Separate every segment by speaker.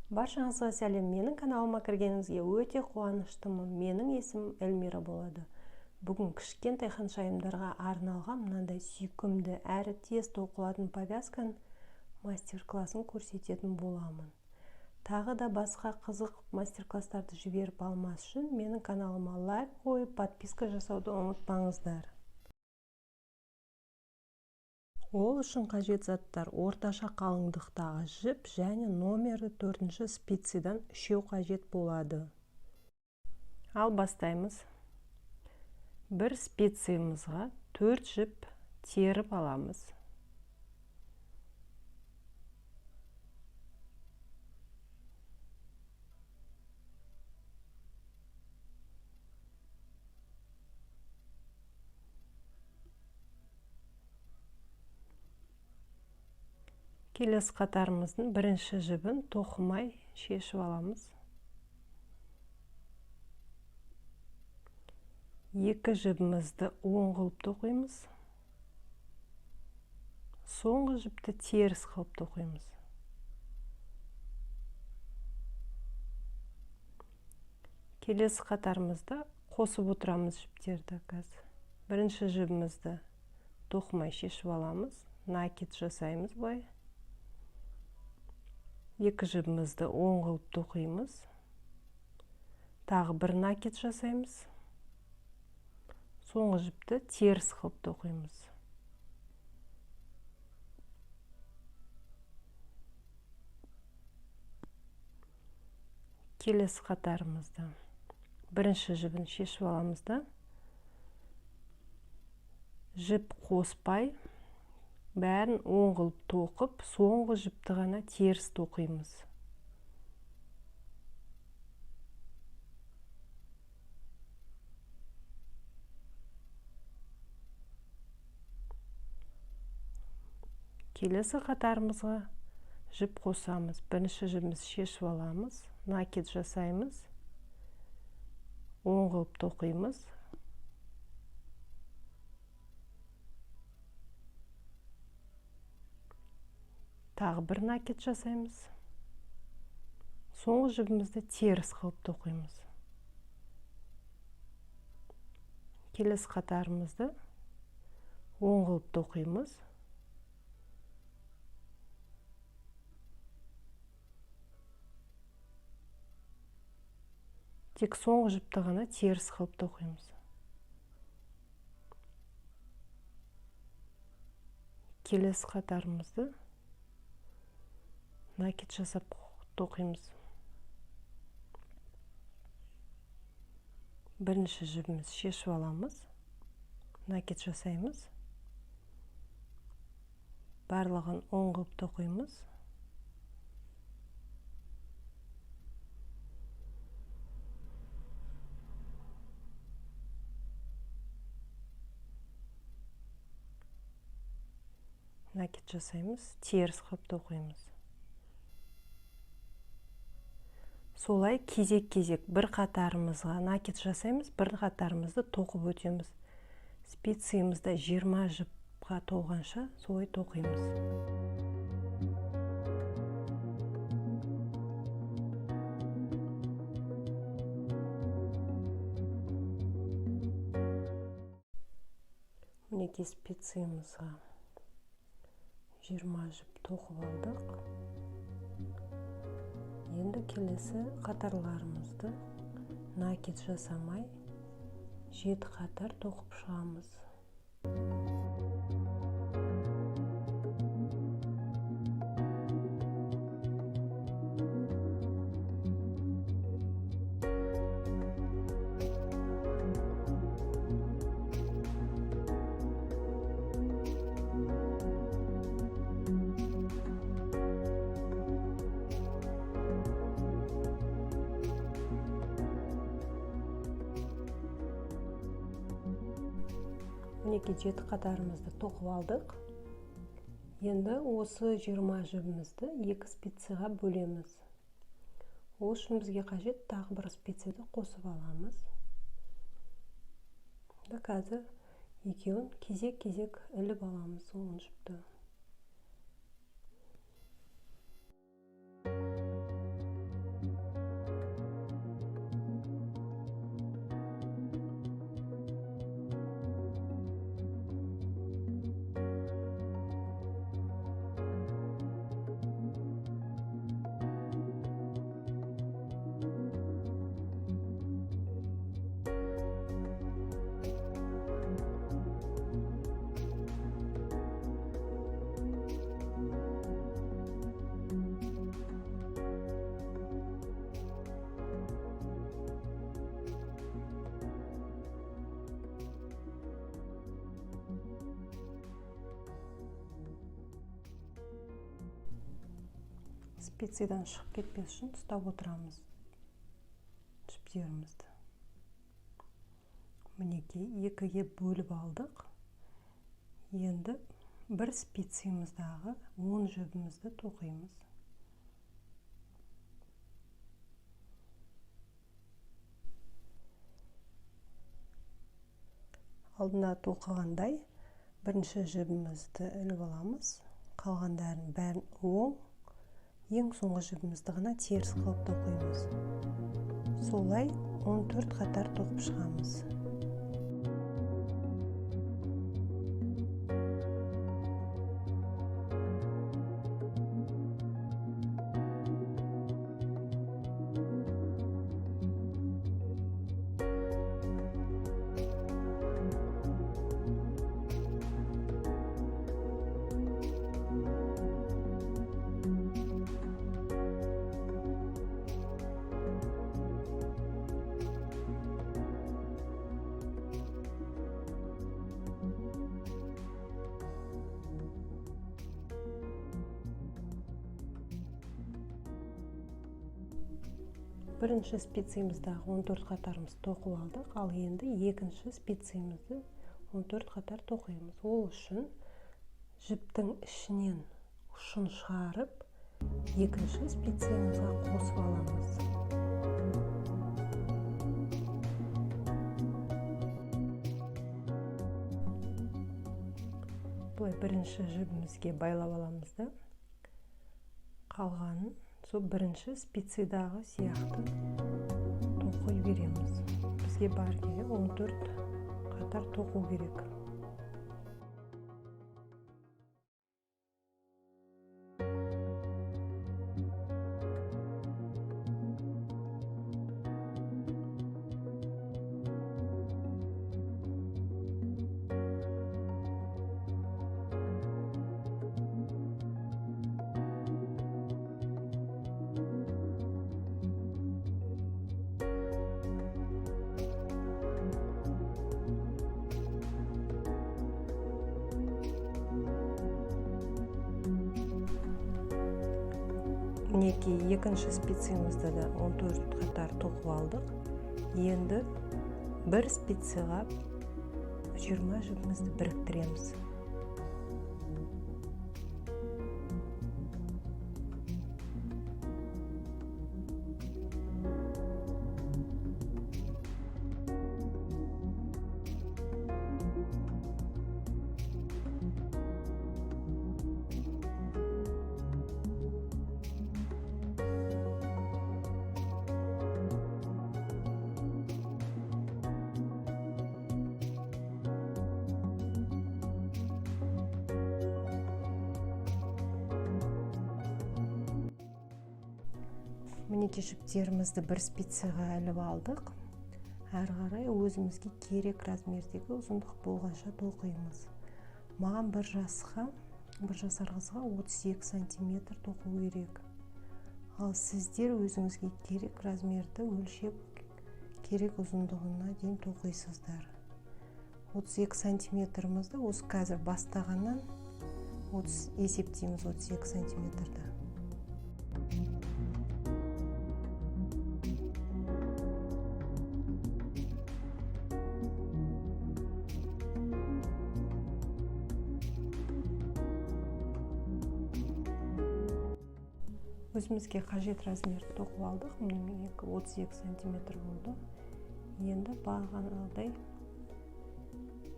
Speaker 1: Баршаңызға сәлем, менің каналыма кіргеніңізге өте қуаныштымын. Менің есімім Эльмира болады. Бүгін кішкентай ханшайымдарға арналған мынандай сүйкімді әрі тез тоқылатын повязканың мастер-классын көрсететін боламын. Тағы да басқа қызық мастер-класстарды жіберіп алмас үшін менің каналыма лайк қойып, подписка жасауды ұмытпаңыздар. Ол үшін қажет заттар: орташа қалыңдықтағы жіп және номері 4-ші спицадан 3 қажет болады. Ал бастаймыз. Бір спицамызға 4 жіп теріп аламыз. Келесі қатарымыздың бірінші жібін тоқымай шешіп аламыз. Екі жібімізді оң қылып тоқимыз. Соңғы жіпті теріс қылып тоқимыз. Келесі қатарымызда қосып отырамыз жіптерді. Бірінші жібімізді тоқымай шешіп аламыз. Накид жасаймыз былай. Екі жібімізді оң қылып тоқимыз. Тағы бір накид жасаймыз. Соңғы жіпті теріс қылып тоқимыз. Келесі қатарымызда бірінші жібін шешіп аламыз да, жіп қоспай бәрін оң қылып тоқып, соңғы жіпті ғана теріс тоқимыз. Келесі қатарымызға жіп қосамыз. Бірінші жібімізді шешіп аламыз, накид жасаймыз, оң қылып тоқимыз. Тағы бір накид жасаймыз. Соңғы жібімізді теріс қылып тоқимыз. Келесі қатарымызды оң қылып тоқимыз. Тек соңғы жіпті ғана теріс қылып тоқимыз. Келесі қатарымызды накид жасап тоқимыз. Бірінші жібімізді шешіп аламыз, накид жасаймыз. Барлығын оң қылып тоқимыз. Накид жасаймыз, теріс қылып тоқимыз. Солай кезек-кезек бір қатарымызға накид жасаймыз, бір қатарымызды тоқып өтеміз. Спицамызда 20 жіпқа толғанша солай тоқимыз. Мінекей спицамызға 20 жіп тоқып алдық. Енді келесі қатарларымызды накид жасамай 7 қатар тоқып шығамыз. Мінекей 7 қатарымызды тоқып алдық. Енді осы 20 жібімізді 2 спицаға бөлеміз. Ол үшін бізге қажет тағы бір спицаны қосып аламыз. Қазір екеуін кезек-кезек іліп аламыз соңғы жіпті. специядан шығып кетпес үшін ұстап отырамыз жіптерімізді. Мінекей, екіге бөліп алдық. Енді бір специямыздағы 10 жібімізді тоқимыз. Алдында тоқығандай бірінші жібімізді іліп аламыз. Қалғандарын бәрін оң, ең соңғы жібімізді ғана теріс қылып тоқимыз. Солай 14 қатар тоқып шығамыз. Бірінші специямыздағы 14 қатарымыз тоқып алдық, ал енді екінші специямызды 14 қатар тоқимыз. Ол үшін жіптің ішінен ұшын шығарып, екінші специямызға қосып аламыз. Бұлай бірінші жібімізге байлап аламыз да, қалғанын сол бірінші специядағы сияқты тоқи береміз. Бізге бар керек 14 қатар тоқу керек. Мінекей, екінші специямызды да 14 қатар тоқып алдық. Енді бір специяға 20 жібімізді біріктіреміз. Мінекей, жіптерімізді бір специяға іліп алдық. Әрі қарай өзімізге керек размердегі ұзындық болғанша тоқимыз. Маған бір жасар қызға 32 сантиметр тоқу керек. Ал сіздер өзіңізге керек размерді өлшеп, керек ұзындығына дейін тоқисыздар. 32 сантиметрімізді осы қазір бастағаннан есептейміз 32 сантиметрді. Өзімізге қажет размерді тоқып алдық. Міне 32 сантиметр болды. Енді бағанағыдай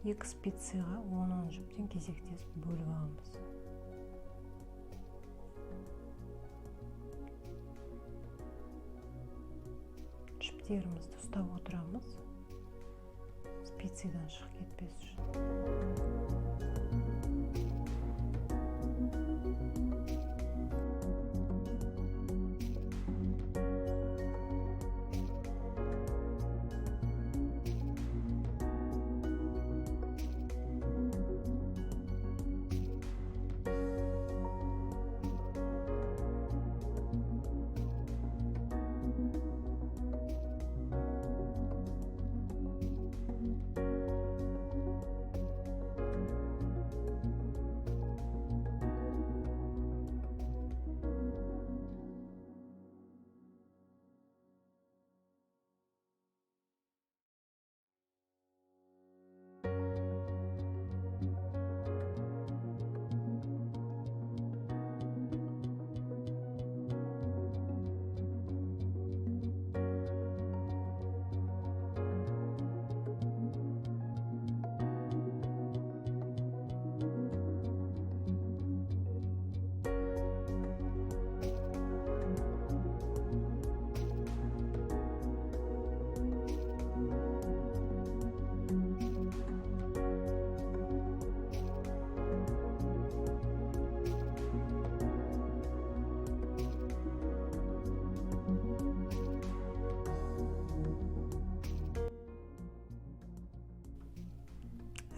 Speaker 1: екі специяға 10 жіптен кезектесіп бөліп аламыз. Жіптерімізді ұстап отырамыз, специядан шығып кетпес үшін.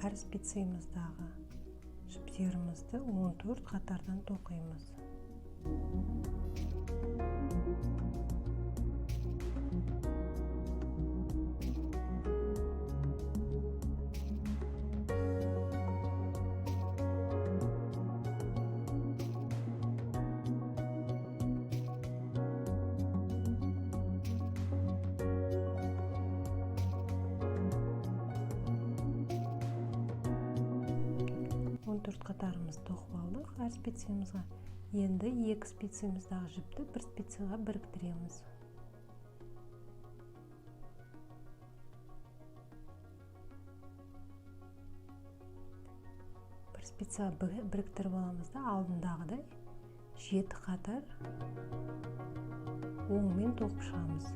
Speaker 1: әр спицеміздағы жіптерімізді 14 қатардан тоқимыз. Төрт қатарымыз тоқып алдық әр спицемізға. Енді екі спицеміздағы жіпті бір спицеға біріктіреміз. Бір спицеға біріктіріп аламыз да алдындағыдай 7 қатар оңмен тоқып шығамыз.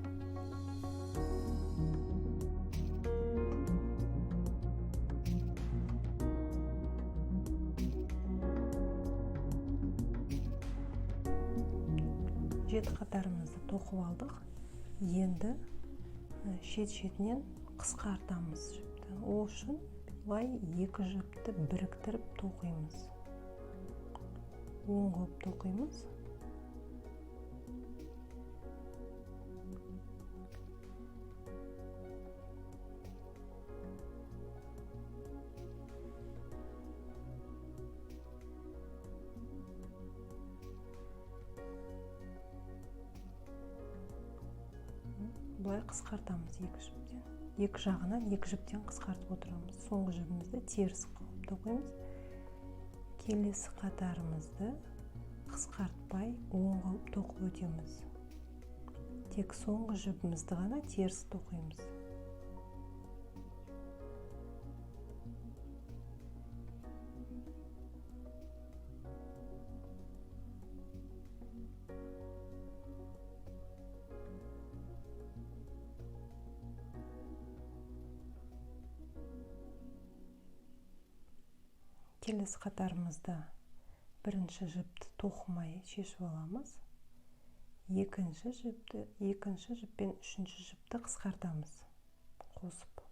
Speaker 1: Жеті қатарымызды тоқып алдық. Енді шет-шетінен қысқартамыз жіпті. Ол үшін былай екі жіпті біріктіріп тоқимыз. Оң қылып тоқимыз. Бұлай қысқартамыз екі жіптен. Екі жағынан екі жіптен қысқартып отырамыз. Соңғы жібімізді теріс қылып тоқимыз. Келесі қатарымызды қысқартпай оң қылып тоқып өтеміз. Тек соңғы жібімізді ғана теріс тоқимыз. Келесі қатарымызда бірінші жіпті тоқымай шешіп аламыз. Екінші жіппен үшінші жіпті қысқартамыз. Қосып.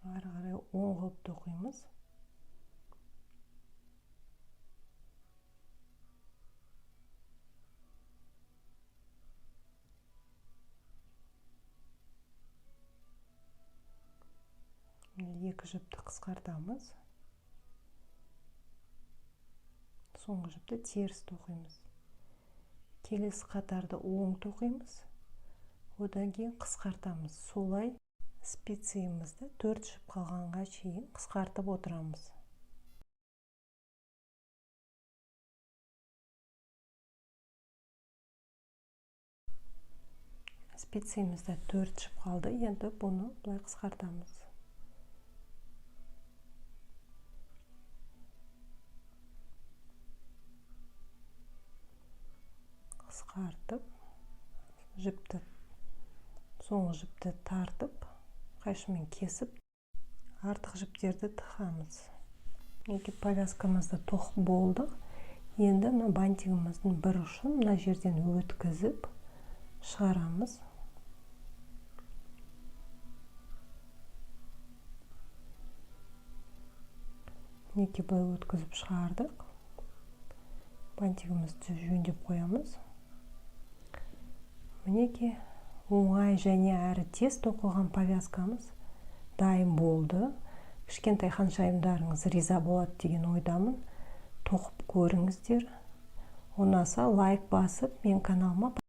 Speaker 1: Ары қарай оң қылып тоқимыз. Екі жіпті қысқартамыз. Соңғы жіпті теріс тоқимыз. Келесі қатарды оң тоқимыз. Одан кейін қысқартамыз. Солай спицемізді 4 жіп қалғанға шейін қысқартып отырамыз. Спицемізді 4 жіп қалды. Енді бұны бұлай қысқартамыз. Қысқартып, соңғы жіпті тартып, қайшымен кесіп, артық жіптерді тығамыз. Екі повязкамызды тоқып болдық. Енді мына бантигіміздің бір ұшын мына жерден өткізіп шығарамыз. Екі былай өткізіп шығардық. Бантигімізді жөндеп қоямыз. Мінеки оңай және әрі тез тоқылған повязкамыз дайын болды. Кішкентай ханшайымдарыңыз риза болады деген ойдамын. Тоқып көріңіздер. Ұнаса лайк басып, мен каналыма